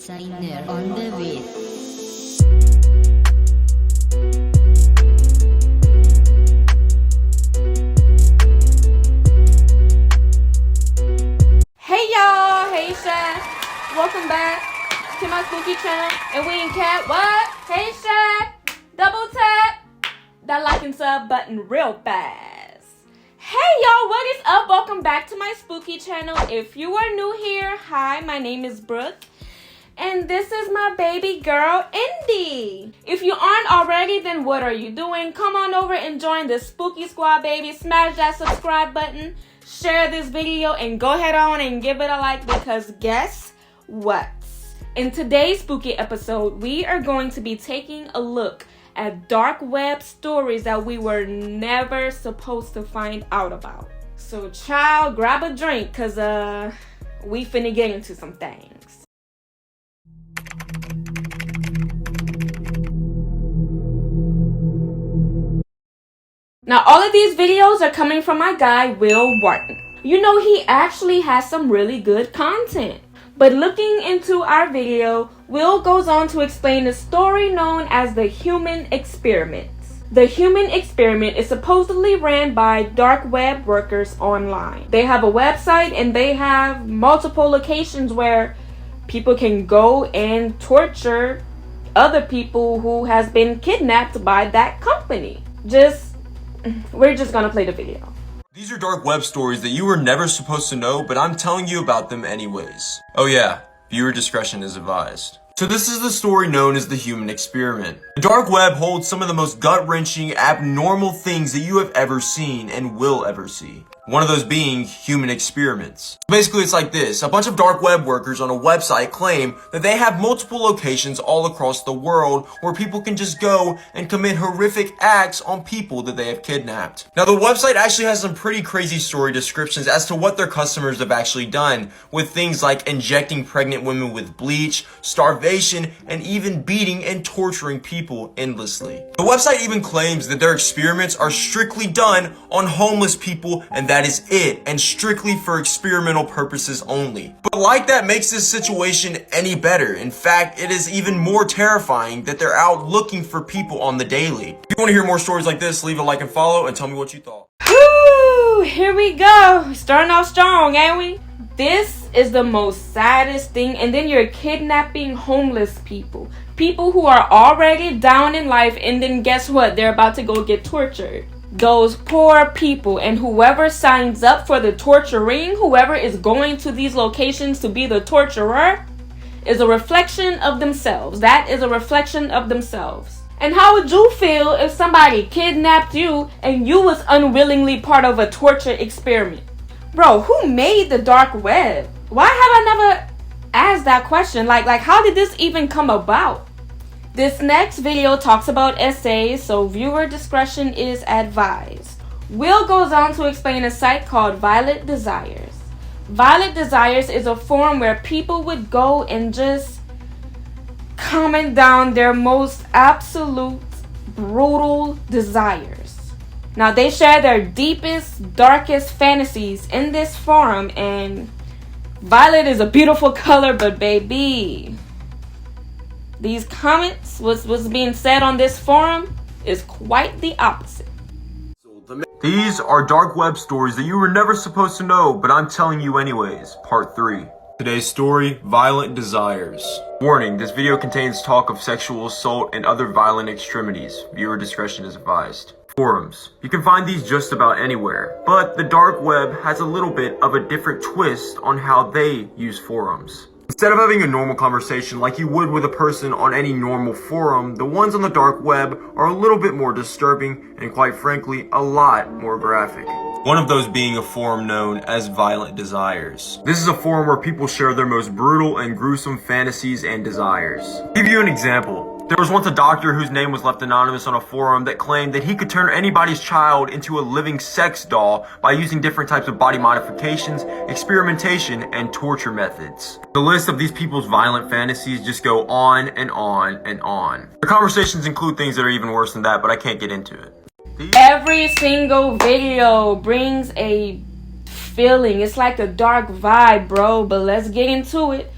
Designer on the beat. Hey y'all, hey Shaq. Welcome back to my spooky channel. And we ain't cat what? Hey Shaq. Double tap that like and sub button real fast. Hey y'all, what is up? Welcome back to my spooky channel. If you are new here, hi, my name is Brooke. And this is my baby girl, Indy. If you aren't already, then what are you doing? Come on over and join the Spooky Squad, baby. Smash that subscribe button, share this video, and go ahead on and give it a like because guess what? In today's spooky episode, we are going to be taking a look at dark web stories that we were never supposed to find out about. So, child, grab a drink because we finna get into some things. Now, all of these videos are coming from my guy, Wharton. You know, he actually has some really good content. But looking into our video, Will goes on to explain a story known as the human experiment. The human experiment is supposedly ran by dark web workers online. They have a website and they have multiple locations where people can go and torture other people who has been kidnapped by that company. We're just gonna play the video. These are dark web stories that you were never supposed to know, but I'm telling you about them anyways. Oh yeah, viewer discretion is advised. So this is the story known as the human experiment. The dark web holds some of the most gut-wrenching, abnormal things that you have ever seen and will ever see. One of those being human experiments. Basically, it's like this. A bunch of dark web workers on a website claim that they have multiple locations all across the world where people can just go and commit horrific acts on people that they have kidnapped. Now, the website actually has some pretty crazy story descriptions as to what their customers have actually done, with things like injecting pregnant women with bleach, starvation, and even beating and torturing people endlessly. The website even claims that their experiments are strictly done on homeless people, and that is it, and strictly for experimental purposes only. But like that makes this situation any better. In fact, it is even more terrifying that they're out looking for people on the daily. If you want to hear more stories like this, leave a like and follow and tell me what you thought. Woo! Here we go. Starting off strong, ain't we? This is the most saddest thing. And then you're kidnapping homeless people. People who are already down in life, and then guess what? They're about to go get tortured. Those poor people, and whoever signs up for the torturing, whoever is going to these locations to be the torturer, is a reflection of themselves. That is a reflection of themselves. And how would you feel if somebody kidnapped you and you was unwillingly part of a torture experiment? Bro, who made the dark web? Why have I never asked that question? Like how did this even come about? This next video talks about essays, so viewer discretion is advised. Will goes on to explain a site called Violet Desires. Violet Desires is a forum where people would go and just comment down their most absolute brutal desires. Now they share their deepest, darkest fantasies in this forum, and violet is a beautiful color, but baby, these comments, what's being said on this forum is quite the opposite. These are dark web stories that you were never supposed to know, but I'm telling you anyways. Part 3. Today's story, Violent Desires. Warning, this video contains talk of sexual assault and other violent extremities. Viewer discretion is advised. Forums. You can find these just about anywhere, but the dark web has a little bit of a different twist on how they use forums. Instead of having a normal conversation like you would with a person on any normal forum, the ones on the dark web are a little bit more disturbing and, quite frankly, a lot more graphic. One of those being a forum known as Violent Desires. This is a forum where people share their most brutal and gruesome fantasies and desires. To give you an example, there was once a doctor whose name was left anonymous on a forum that claimed that he could turn anybody's child into a living sex doll by using different types of body modifications, experimentation, and torture methods. The list of these people's violent fantasies just go on and on and on. The conversations include things that are even worse than that, but I can't get into it. Every single video brings a feeling. It's like a dark vibe, bro, but let's get into it.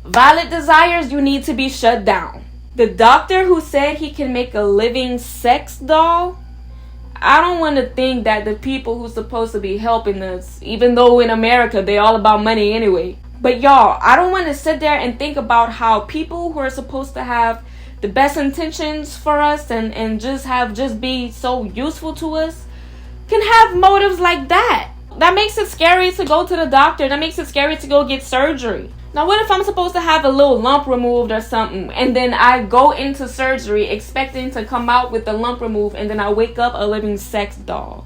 Violent desires, you need to be shut down. The doctor who said he can make a living sex doll, I don't want to think that the people who's supposed to be helping us, even though in America they're all about money anyway. But y'all, I don't want to sit there and think about how people who are supposed to have the best intentions for us and just be so useful to us can have motives like that. That makes it scary to go to the doctor. That makes it scary to go get surgery. Now, what if I'm supposed to have a little lump removed or something, and then I go into surgery expecting to come out with the lump removed, and then I wake up a living sex doll?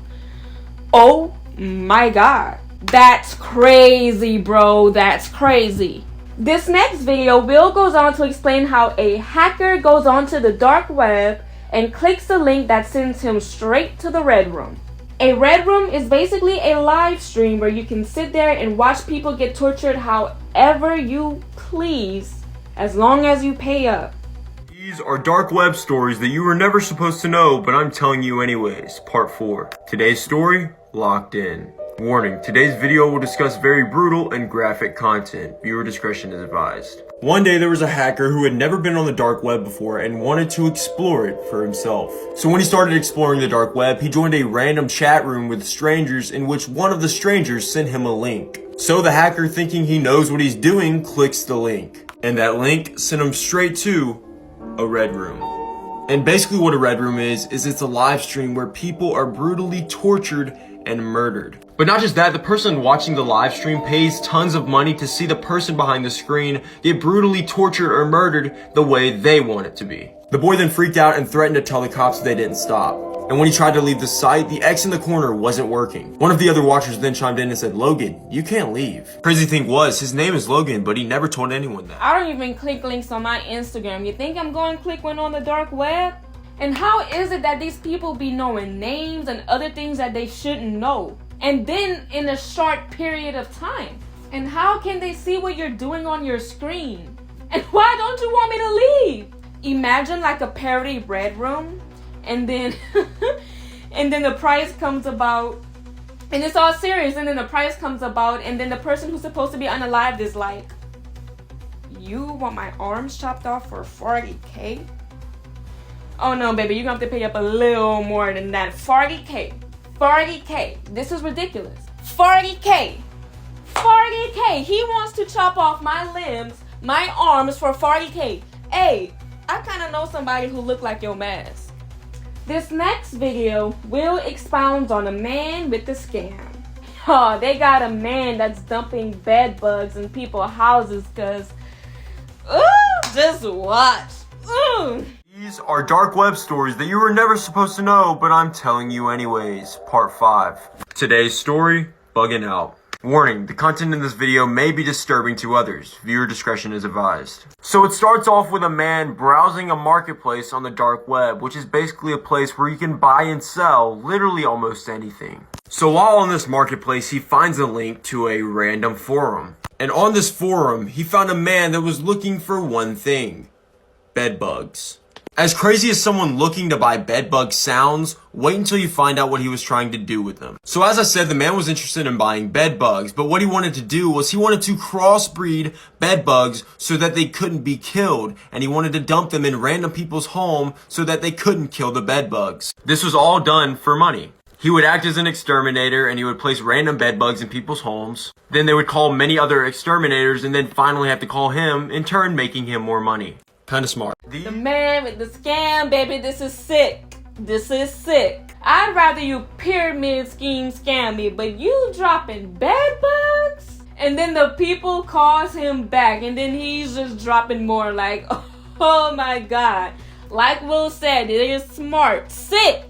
Oh my God. That's crazy, bro. That's crazy. This next video, Will goes on to explain how a hacker goes onto the dark web and clicks the link that sends him straight to the Red Room. A Red Room is basically a live stream where you can sit there and watch people get tortured however you please, as long as you pay up. These are dark web stories that you were never supposed to know, but I'm telling you anyways. Part 4. Today's story, Locked In. Warning, today's video will discuss very brutal and graphic content. Viewer discretion is advised. One day there was a hacker who had never been on the dark web before and wanted to explore it for himself. So when he started exploring the dark web, he joined a random chat room with strangers in which one of the strangers sent him a link. So the hacker, thinking he knows what he's doing, clicks the link. And that link sent him straight to a Red Room. And basically what a Red Room is it's a live stream where people are brutally tortured and murdered. But not just that, the person watching the live stream pays tons of money to see the person behind the screen get brutally tortured or murdered the way they want it to be. The boy then freaked out and threatened to tell the cops they didn't stop. And when he tried to leave the site, the X in the corner wasn't working. One of the other watchers then chimed in and said, "Logan, you can't leave." Crazy thing was, his name is Logan, but he never told anyone that. I don't even click links on my Instagram. You think I'm going to click one on the dark web? And how is it that these people be knowing names and other things that they shouldn't know? And then in a short period of time. And how can they see what you're doing on your screen? And why don't you want me to leave? Imagine like a parody Red Room, and then and then the price comes about, and it's all serious, and then the price comes about, and then the person who's supposed to be unalived is like, "You want my arms chopped off for 40K? Oh no, baby, you're gonna have to pay up a little more than that. 40K. 40K. This is ridiculous. 40K. 40K. He wants to chop off my limbs, my arms for 40K. Hey, I kind of know somebody who look like your mask. This next video will expound on a man with a scam. Oh, they got a man that's dumping bed bugs in people's houses because, just watch. These are dark web stories that you were never supposed to know, but I'm telling you anyways. Part 5. Today's story, Bugging Out. Warning, the content in this video may be disturbing to others. Viewer discretion is advised. So it starts off with a man browsing a marketplace on the dark web, which is basically a place where you can buy and sell literally almost anything. So while on this marketplace, he finds a link to a random forum. And on this forum, he found a man that was looking for one thing: bed bugs. As crazy as someone looking to buy bed bugs sounds, wait until you find out what he was trying to do with them. So as I said, the man was interested in buying bed bugs, but what he wanted to do was he wanted to crossbreed bed bugs so that they couldn't be killed, and he wanted to dump them in random people's home so that they couldn't kill the bed bugs. This was all done for money. He would act as an exterminator, and he would place random bed bugs in people's homes. Then they would call many other exterminators, and then finally have to call him, in turn making him more money. Kinda smart. The man with the scam, baby, this is sick. This is sick. I'd rather you pyramid scheme scam me, but you dropping bed bugs? And then the people calls him back, and then he's just dropping more like, oh my God. Like Will said, it is smart. Sick,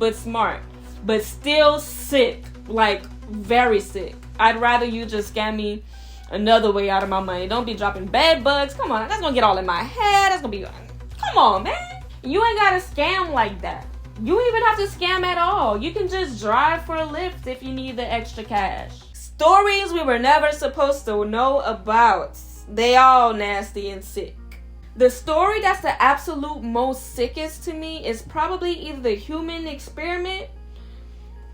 but smart. But still sick. Like, very sick. I'd rather you just scam me another way out of my money. Don't be dropping bed bugs. Come on, that's gonna get all in my head. That's gonna be, come on, man. You ain't gotta scam like that. You don't even have to scam at all. You can just drive for a Lyft if you need the extra cash. Stories we were never supposed to know about. They all nasty and sick. The story that's the absolute most sickest to me is probably either the human experiment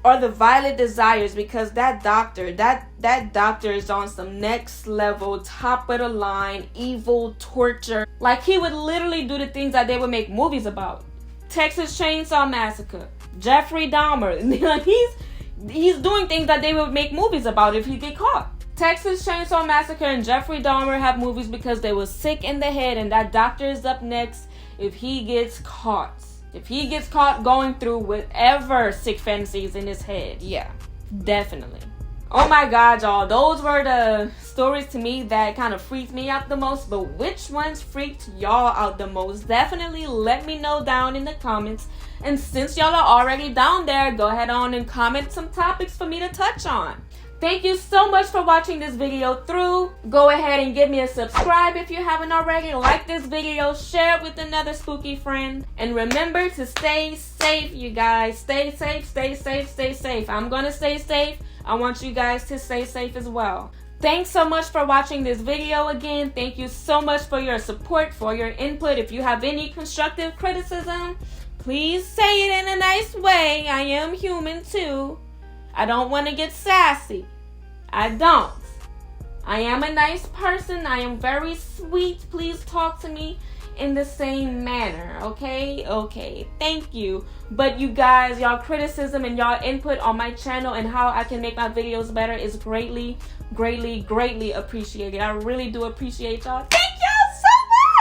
or the Violet Desires, because that doctor is on some next level, top of the line, evil, torture. Like, he would literally do the things that they would make movies about. Texas Chainsaw Massacre, Jeffrey Dahmer. He's doing things that they would make movies about if he get caught. Texas Chainsaw Massacre and Jeffrey Dahmer have movies because they were sick in the head, and that doctor is up next if he gets caught. If he gets caught going through whatever sick fantasies in his head. Yeah, definitely. Oh my god, y'all. Those were the stories to me that kind of freaked me out the most. But which ones freaked y'all out the most? Definitely let me know down in the comments. And since y'all are already down there, go ahead on and comment some topics for me to touch on. Thank you so much for watching this video through. Go ahead and give me a subscribe if you haven't already. Like this video, share it with another spooky friend. And remember to stay safe, you guys. Stay safe, stay safe, stay safe. I'm gonna stay safe. I want you guys to stay safe as well. Thanks so much for watching this video again. Thank you so much for your support, for your input. If you have any constructive criticism, please say it in a nice way. I am human too. I don't want to get sassy. I don't. I am a nice person. I am very sweet. Please talk to me in the same manner, okay? Okay, thank you. But you guys, y'all criticism and y'all input on my channel and how I can make my videos better is greatly, greatly, greatly appreciated. I really do appreciate y'all. Thank y'all so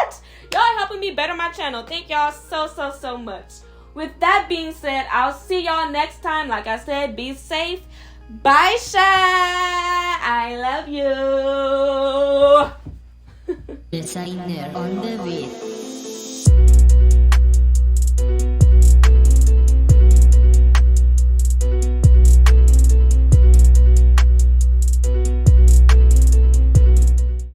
much! Y'all are helping me better my channel. Thank y'all so much. With that being said, I'll see y'all next time. Like I said, be safe. Bye, Shy. I love you. Designer on the beat.